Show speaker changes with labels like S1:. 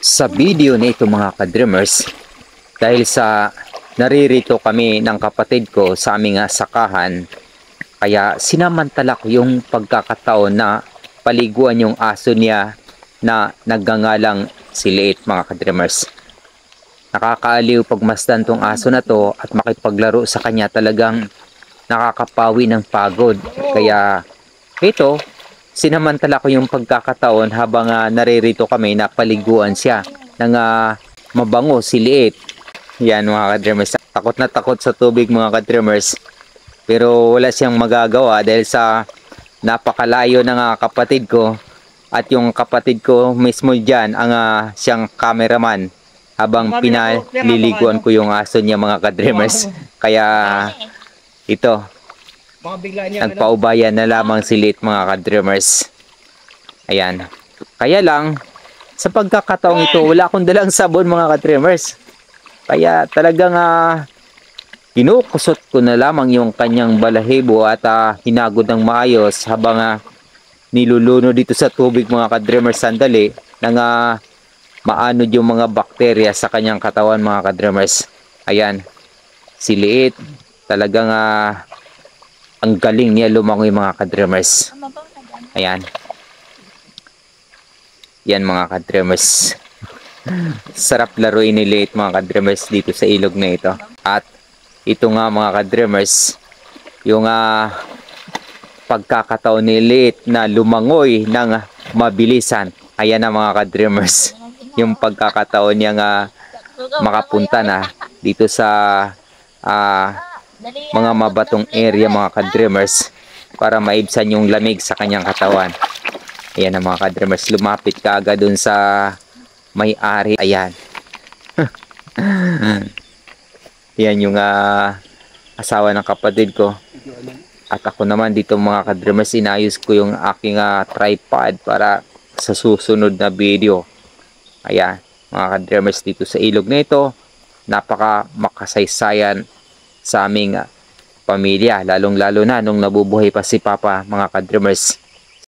S1: Sa video na ito mga ka-dreamers, dahil sa naririto kami ng kapatid ko sa aming sakahan, kaya sinamantala ko yung pagkakataon na paliguan yung aso niya na nagngangalang si Liit mga ka-dreamers. Nakakaaliw pagmasdan tong aso na to at makipaglaro sa kanya, talagang nakakapawi ng pagod. Kaya ito, sinamantala ko yung pagkakataon habang naririto kami na paliguan siya ng mabango si Liit. Yan mga ka-dreamers, takot na takot sa tubig mga ka-dreamers. Pero wala siyang magagawa dahil sa napakalayo ng kapatid ko. At yung kapatid ko mismo dyan ang siyang cameraman habang pinaliliguan ko yung aso niya mga ka-dreamers. Kaya ito, nagpaubayan na lamang si Liit mga ka-dreamers. Ayan. Kaya lang, sa pagkakataong ito, wala akong dalang sabon mga ka-dreamers. Kaya talagang kinukusot ko na lamang yung kanyang balahibo at hinagod ng maayos habang niluluno dito sa tubig mga ka-dreamers sandali nang maanod yung mga bakterya sa kanyang katawan mga ka-dreamers. Ayan, si Liit talagang ang galing niya lumangoy mga ka-dreamers. Ayan. Yan mga ka-dreamers. Sarap laruin ni Liit mga ka-dreamers dito sa ilog na ito. At ito nga mga ka-dreamers, yung pagkakataon ni Liit na lumangoy ng mabilisan. Ayan na mga ka-dreamers, yung pagkakataon niya makapunta na dito sa mga mabatong area mga ka-dreamers para maibsan yung lamig sa kanyang katawan. Ayan na mga ka-dreamers, lumapit ka agad dun sa may-ari. Ayan. Yan yung asawa ng kapatid ko. At ako naman dito mga ka-dreamers, inayos ko yung aking tripod para sa susunod na video. Ayan mga ka-dreamers, dito sa ilog na ito, napaka makasaysayan sa aming pamilya, lalong lalo na nung nabubuhay pa si Papa mga ka-dreamers.